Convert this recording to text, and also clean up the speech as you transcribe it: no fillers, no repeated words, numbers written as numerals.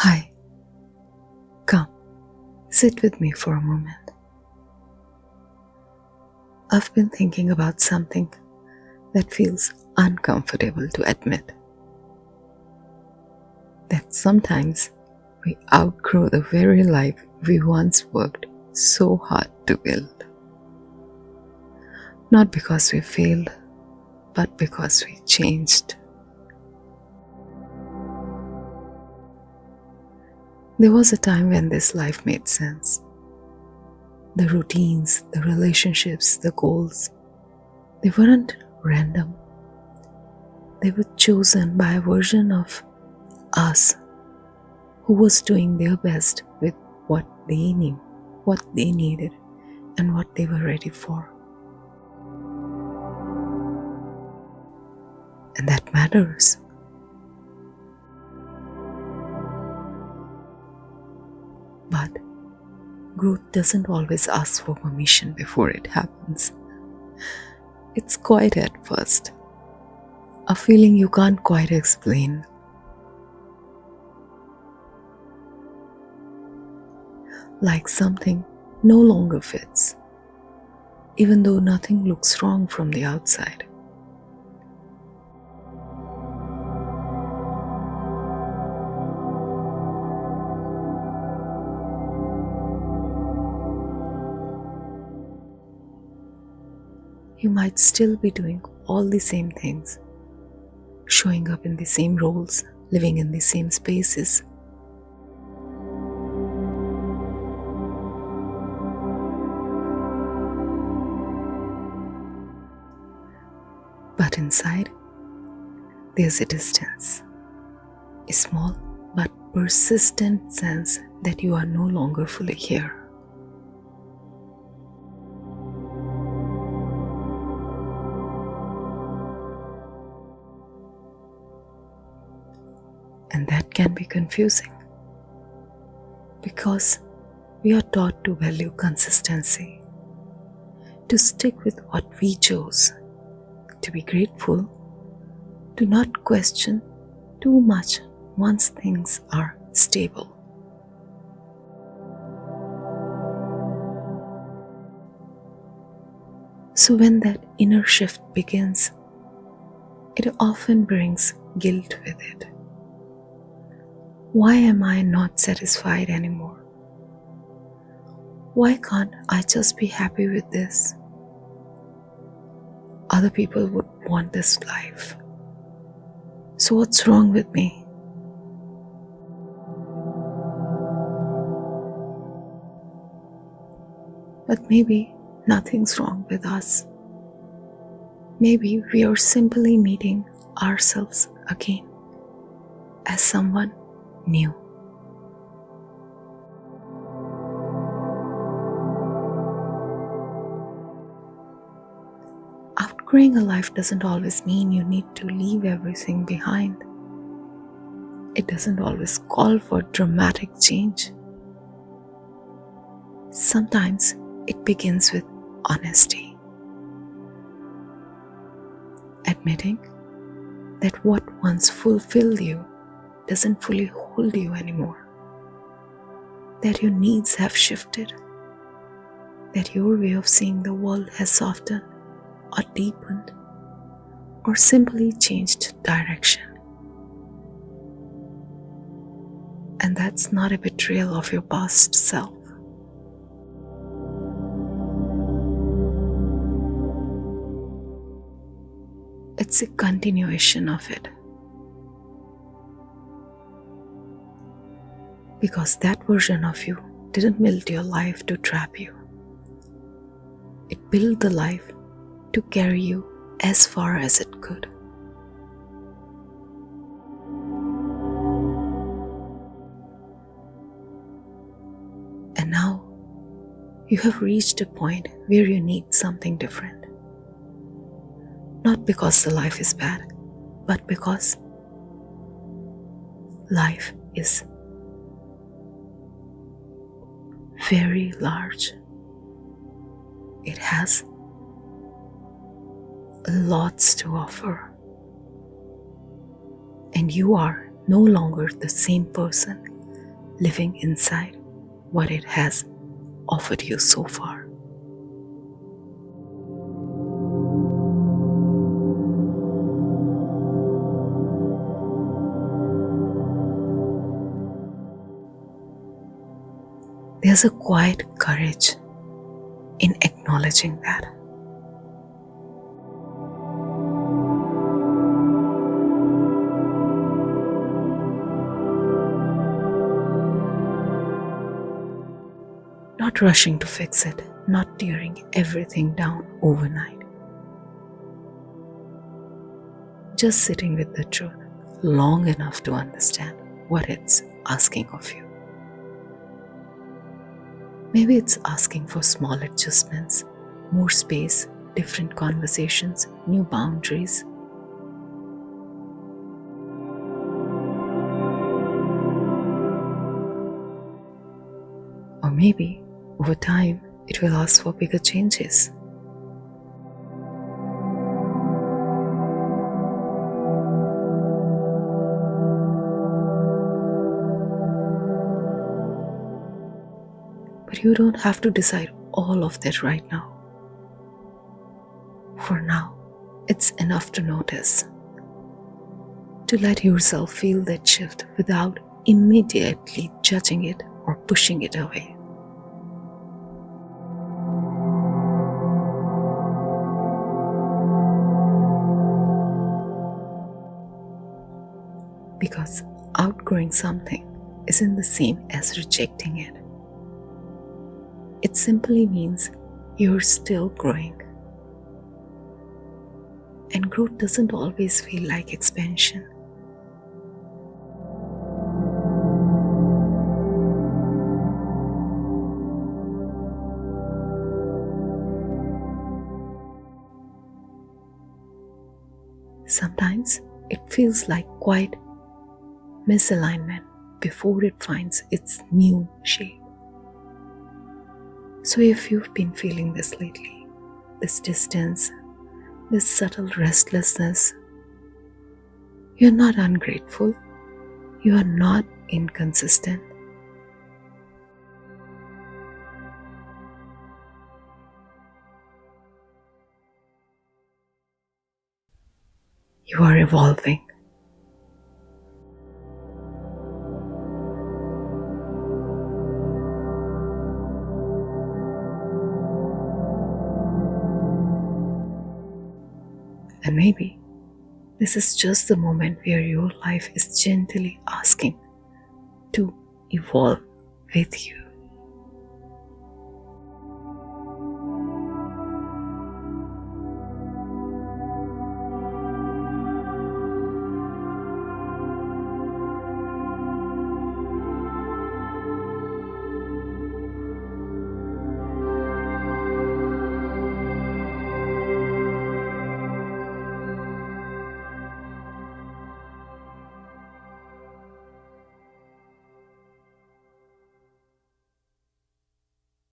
Hi, come, sit with me for a moment. I've been thinking about something that feels uncomfortable to admit. That sometimes we outgrow the very life we once worked so hard to build. Not because we failed, but because we changed. There was a time when this life made sense. The routines, the relationships, the goals, they weren't random. They were chosen by a version of us who was doing their best with what they knew, what they needed, and what they were ready for. And that matters. But growth doesn't always ask for permission before it happens. It's quiet at first, a feeling you can't quite explain. Like something no longer fits, even though nothing looks wrong from the outside. You might still be doing all the same things, showing up in the same roles, living in the same spaces. But inside, there's a distance, a small but persistent sense that you are no longer fully here. And that can be confusing because we are taught to value consistency, to stick with what we chose, to be grateful, to not question too much once things are stable. So when that inner shift begins, it often brings guilt with it. Why am I not satisfied anymore? Why can't I just be happy with this? Other people would want this life. So what's wrong with me? But maybe nothing's wrong with us. Maybe we are simply meeting ourselves again as someone new. Outgrowing a life doesn't always mean you need to leave everything behind. It doesn't always call for dramatic change. Sometimes it begins with honesty. Admitting that what once fulfilled you doesn't fully hold you anymore. That your needs have shifted. That your way of seeing the world has softened or deepened or simply changed direction. And that's not a betrayal of your past self. It's a continuation of it. Because that version of you didn't build your life to trap you. It built the life to carry you as far as it could. And now you have reached a point where you need something different. Not because the life is bad, but because life is very large. It has lots to offer. And you are no longer the same person living inside what it has offered you so far. There's a quiet courage in acknowledging that. Not rushing to fix it, not tearing everything down overnight. Just sitting with the truth long enough to understand what it's asking of you. Maybe it's asking for small adjustments, more space, different conversations, new boundaries. Or maybe, over time, it will ask for bigger changes. But you don't have to decide all of that right now. For now, it's enough to notice, to let yourself feel that shift without immediately judging it or pushing it away. Because outgrowing something isn't the same as rejecting it. It simply means you're still growing. And growth doesn't always feel like expansion. Sometimes it feels like quiet misalignment before it finds its new shape. So if you've been feeling this lately, this distance, this subtle restlessness, you're not ungrateful, you are not inconsistent. You are evolving. And maybe this is just the moment where your life is gently asking to evolve with you.